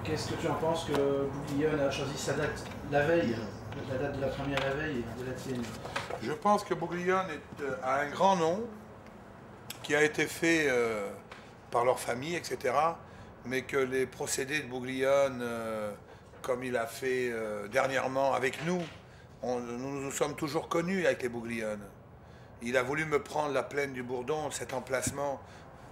Qu'est-ce que tu en penses que Bouglione a choisi sa date la veille, la date de la première la veille de la tienne? Je pense que Bouglione a un grand nom qui a été fait par leur famille, etc. Mais que les procédés de Bouglione, comme il a fait dernièrement avec nous, nous nous sommes toujours connus avec les Bouglione. Il a voulu me prendre la plaine du Bourdon, cet emplacement,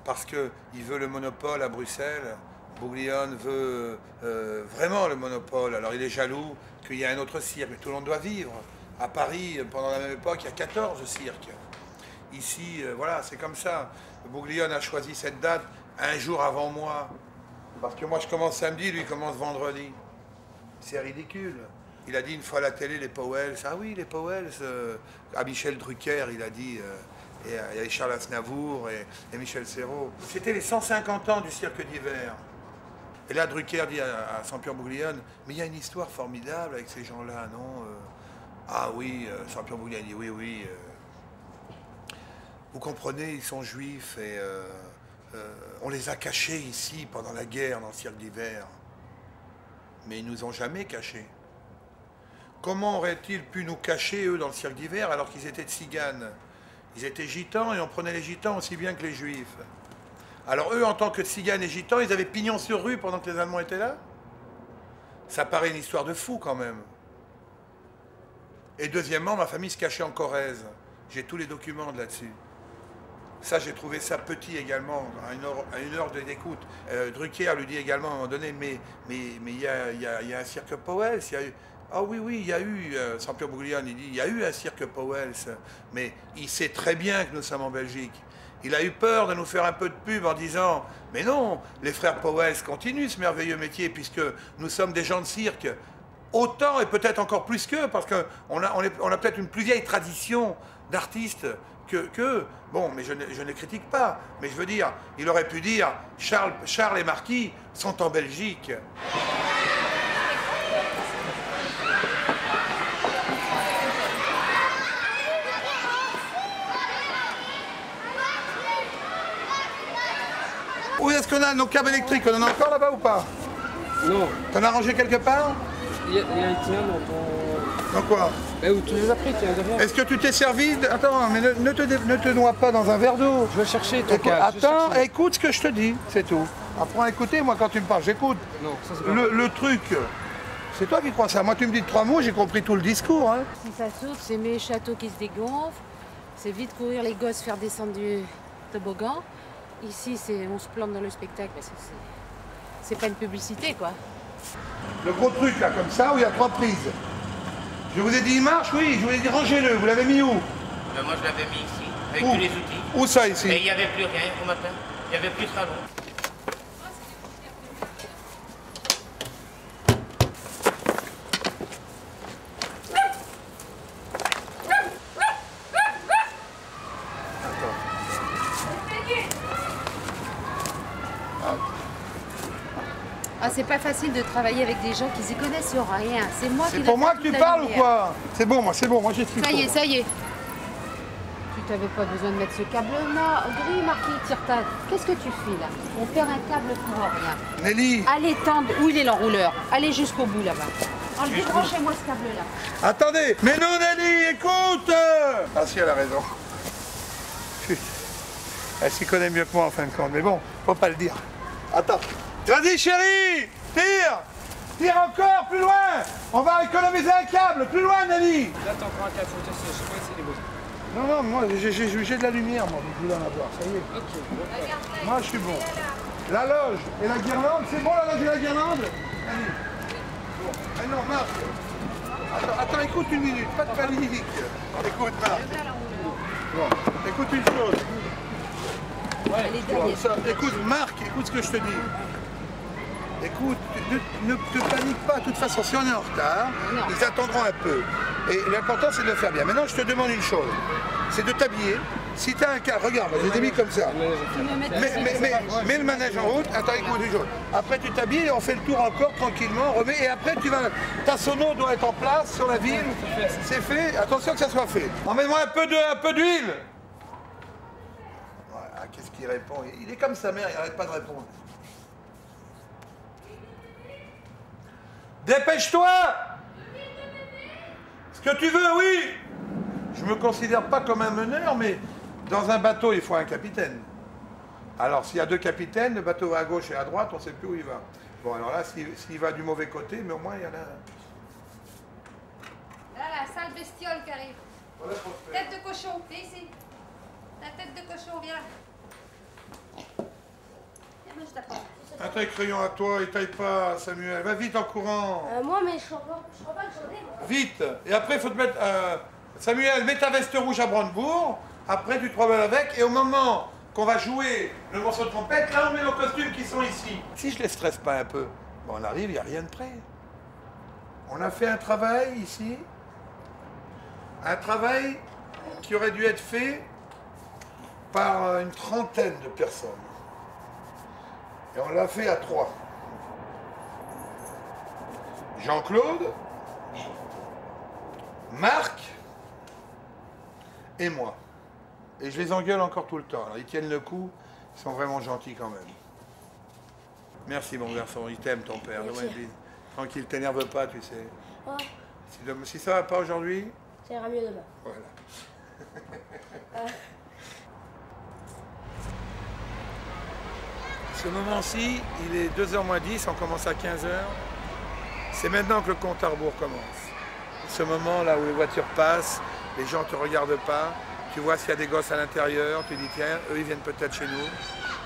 parce qu'il veut le monopole à Bruxelles. Bouglione veut vraiment le monopole. Alors il est jaloux qu'il y ait un autre cirque, mais tout le monde doit vivre. À Paris, pendant la même époque, il y a 14 cirques. Ici, voilà, c'est comme ça. Bouglione a choisi cette date un jour avant moi. Parce que moi, je commence samedi, lui commence vendredi. C'est ridicule. Il a dit une fois à la télé, les Powell. Ah oui, les Powell. À Michel Drucker, il a dit. Et il y avait Charles Aznavour et Michel Serrault. C'était les 150 ans du cirque d'hiver. Et là, Drucker dit à Sampion Bouglione, mais il y a une histoire formidable avec ces gens-là, non? Ah oui, Sampion Bouglione dit oui, oui. Vous comprenez, ils sont juifs et on les a cachés ici pendant la guerre dans le cirque d'hiver. Mais ils nous ont jamais cachés. Comment auraient-ils pu nous cacher, eux, dans le cirque d'hiver, alors qu'ils étaient tziganes? Ils étaient gitans et on prenait les gitans aussi bien que les juifs. Alors eux, en tant que tziganes et gitans, ils avaient pignon sur rue pendant que les Allemands étaient là? Ça paraît une histoire de fou quand même. Et deuxièmement, ma famille se cachait en Corrèze. J'ai tous les documents de là-dessus. Ça, j'ai trouvé ça petit également, à une heure d'écoute. Drucker lui dit également à un moment donné, mais il y a un cirque Powell. Ah oui, oui, il y a eu, Sampion Bouglione, il dit, il y a eu un cirque Powell, mais il sait très bien que nous sommes en Belgique. Il a eu peur de nous faire un peu de pub en disant, mais non, les frères Powell continuent ce merveilleux métier puisque nous sommes des gens de cirque. Autant et peut-être encore plus qu'eux, parce qu'on a peut-être une plus vieille tradition d'artistes que bon, mais je ne les critique pas, mais je veux dire, il aurait pu dire, Charles et Marquis sont en Belgique. Où est-ce qu'on a nos câbles électriques? On en a encore là-bas ou pas? Non. T'en as rangé quelque part? Il y a un tien dans ton... Dans quoi? Où tu les as pris, tiens, derrière. Est-ce que tu t'es servi Attends, mais ne te noie pas dans un verre d'eau. Je vais chercher ton câble. Attends, écoute ce que je te dis, c'est tout. Apprends à écouter, moi quand tu me parles, j'écoute. Non, ça c'est pas le truc, c'est toi qui crois ça. Moi tu me dis 3 mots, j'ai compris tout le discours. Hein. Si ça saute, c'est mes châteaux qui se dégonflent. C'est vite courir les gosses, faire descendre du toboggan. Ici, on se plante dans le spectacle parce que c'est pas une publicité, quoi. Le gros truc là, comme ça, où il y a 3 prises. Je vous ai dit il marche, oui, je vous ai dit rangez-le. Vous l'avez mis où? Moi je l'avais mis ici, avec tous les outils. Où ça ici? Et il n'y avait plus rien au matin. Il n'y avait plus de salon. Ah, c'est pas facile de travailler avec des gens qui s'y connaissent rien. C'est moi qui... C'est pour moi que tu parles ou quoi? C'est bon, moi j'ai ce qu'il faut. Ça y est. Tu t'avais pas besoin de mettre ce câble-là. Gris, Marquis, tire-ta. Qu'est-ce que tu fais là? On perd un câble pour rien. Nelly! Allez, tendre. Où il est l'enrouleur? Allez jusqu'au bout là-bas. Débranchez-moi ce câble-là. Attendez! Mais non, Nelly, écoute! Ah si, elle a raison. Putain. Elle s'y connaît mieux que moi en fin de compte, mais bon, faut pas le dire. Attends. Vas-y, chérie! Tire! Tire encore, plus loin! On va économiser un câble, plus loin, Nelly! Là, t'as encore un câble, faut tester, je sais pas essayer les beaux. Non, non, moi, j'ai de la lumière, moi, vous voulez en avoir, ça y est. Ok, bon. Moi, je suis bon. La loge et la guirlande, c'est bon, la loge et la guirlande? Allez. Bon. Ah non, Marc. Attends, écoute une minute, pas de panique. Écoute, Marc. Bon, écoute une chose. Bon, écoute, Marc, écoute ce que je te dis. Écoute, ne te panique pas, de toute façon, si on est en retard, ils attendront un peu. Et l'important, c'est de le faire bien. Maintenant, je te demande une chose, c'est de t'habiller. Si tu as un cas, regarde, je l'ai mis comme ça. Mets le manège en route. Attends, écoute une chose. Après, tu t'habilles et on fait le tour encore tranquillement, on remet. Et après, tu vas. Ta sono doit être en place sur la ville. C'est fait. Attention que ça soit fait. Emmène-moi un peu d'huile. Voilà, qu'est-ce qu'il répond? Il est comme sa mère, il n'arrête pas de répondre. Dépêche-toi! Ce que tu veux, oui! Je me considère pas comme un meneur, mais dans un bateau, il faut un capitaine. Alors, s'il y a 2 capitaines, le bateau va à gauche et à droite, on ne sait plus où il va. Bon, alors là, s'il va du mauvais côté, mais au moins, il y en a un. Là, la sale bestiole qui arrive. Voilà, Tête de cochon, viens ici. La tête de cochon, viens là. Viens, moi, je t'apprends. Un taille crayon à toi, il taille pas, Samuel. Va vite en courant. Moi, mais je crois pas que j'en ai, moi. Vite. Et après, il faut te mettre... Samuel, mets ta veste rouge à Brandebourg. Après, tu te promènes avec. Et au moment qu'on va jouer le morceau de trompette, là, on met nos costumes qui sont ici. Si je les stresse pas un peu, bon, on arrive, il n'y a rien de prêt. On a fait un travail ici. Un travail qui aurait dû être fait par une trentaine de personnes. Et on l'a fait à 3. Jean-Claude, Marc et moi. Et je les engueule encore tout le temps. Alors, ils tiennent le coup, ils sont vraiment gentils quand même. Merci mon garçon, il t'aime ton père. Tranquille, t'énerve pas, tu sais. Ouais. Si ça va pas aujourd'hui, Ça ira mieux demain. voilà. Ce moment-ci, il est 2h moins 10, on commence à 15h. C'est maintenant que le compte à rebours commence. Ce moment là où les voitures passent, les gens ne te regardent pas, tu vois s'il y a des gosses à l'intérieur, tu dis tiens, eux ils viennent peut-être chez nous.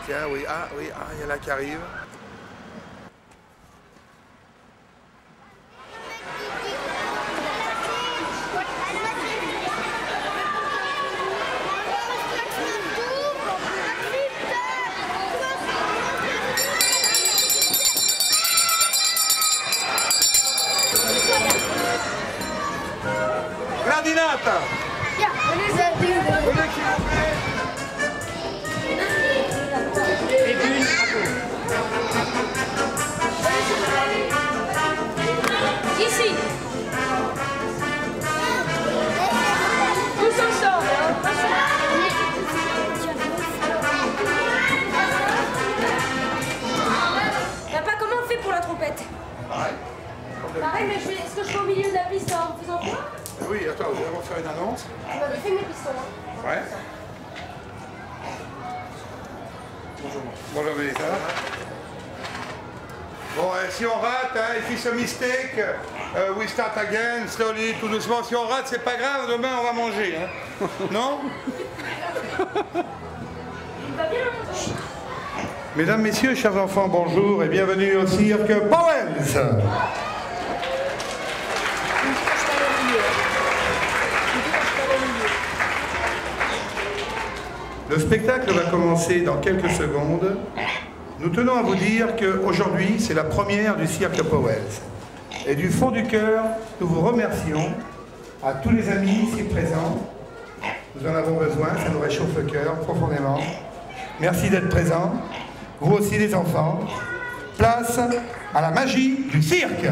Tiens, oui, il y en a qui arrivent. Gradinata! Volete s'il vous plaît? Ici. Tous ensemble. Papa, comment on fait pour la trompette? Pareil. Pareil, mais est-ce que je suis au milieu de la piste en faisant quoi? Oui, attends, nous allons faire une annonce. Tu m'avais fait mes pistons. Hein. Ouais. Bonjour. Bonjour, Mélissa. Bon, si on rate, hein, if it's a mistake, we start again, slowly, tout doucement. Si on rate, c'est pas grave, demain on va manger. Hein. Non? Il va bien le Mesdames, Messieurs, chers enfants, bonjour et bienvenue au cirque Powell's. Le spectacle va commencer dans quelques secondes. Nous tenons à vous dire qu'aujourd'hui, c'est la première du cirque Powell's. Et du fond du cœur, nous vous remercions à tous les amis ici présents. Nous en avons besoin, ça nous réchauffe le cœur profondément. Merci d'être présents. Vous aussi les enfants. Place à la magie du cirque.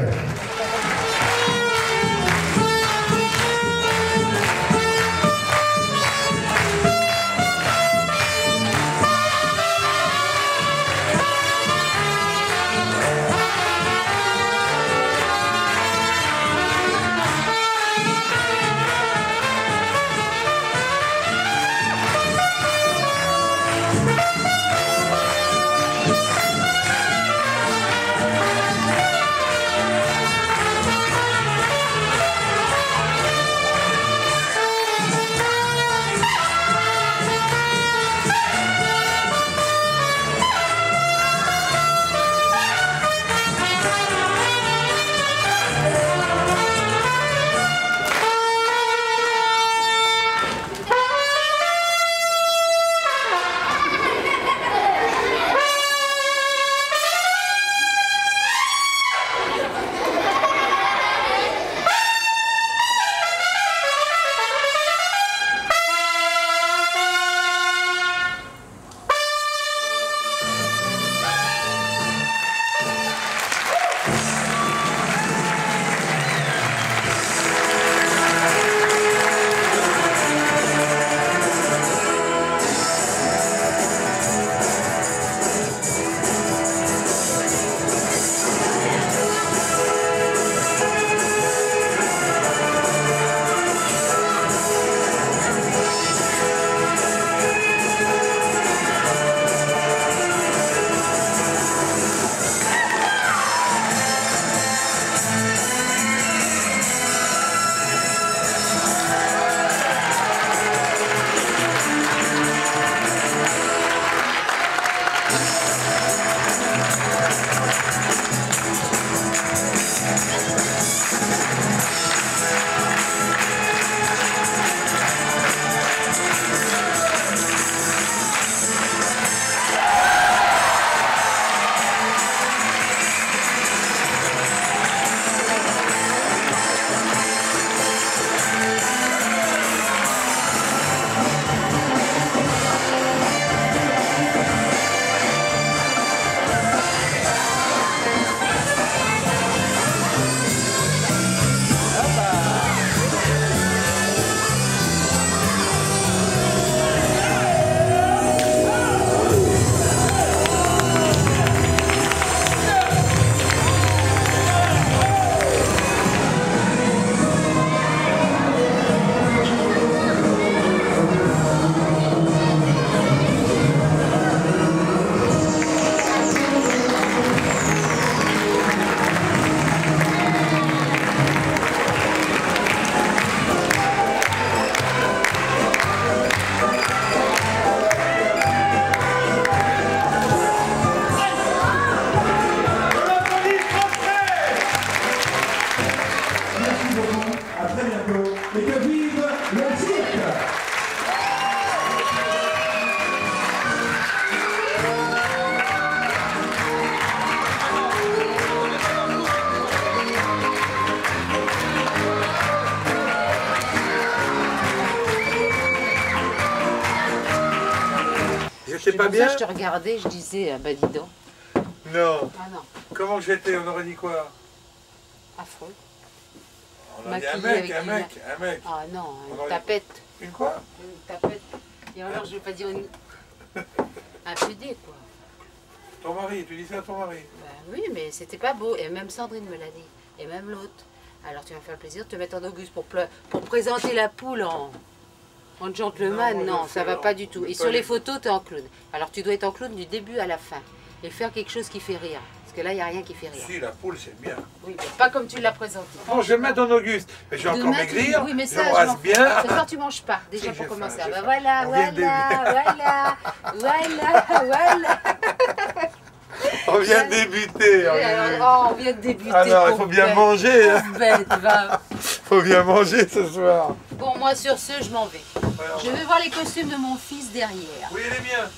j'étais pas bien? Je te regardais, je disais, ah bah dis donc. Non. Ah non, Comment j'étais? On aurait dit quoi? affreux. On a dit un Maquillé mec, avec un mec. Ah non, On une aurait- tapette. Une quoi? Une tapette. Et alors, je vais pas dire une... un PD, quoi. Ton mari, tu dis ça à ton mari? Ben oui, mais c'était pas beau. Et même Sandrine me l'a dit. Et même l'autre. Alors tu vas me faire le plaisir de te mettre en Auguste pour présenter la poule en gentleman. Non, Non, moi, je ça fais- va pas du tout. pas Et sur les du- photos, tu es en clown. Alors tu dois être en clown du début à la fin. Et faire quelque chose qui fait rire. Parce que là, il n'y a rien qui fait rire. Si, la poule, c'est bien. Oui, mais pas comme tu l'as présenté. Bon, je vais me mettre en Auguste. Mais je vais encore Demain, tu- maigrir. Oui, mais je ça, m'embrasse m'en fous. bien. Ce soir, tu manges pas, déjà Si, pour j'ai commencer. faim, Ah j'ai bah faim. voilà, On vient de voilà. On vient de débuter. Oui, alors, oh, on vient de débuter. Alors, il faut pauvre bien bête. manger. Hein. Pauvre bête, va. Faut bien manger ce soir. Bon, moi, sur ce, je m'en vais. Ouais, Je vais voir les costumes de mon fils derrière. Oui, elle est bien.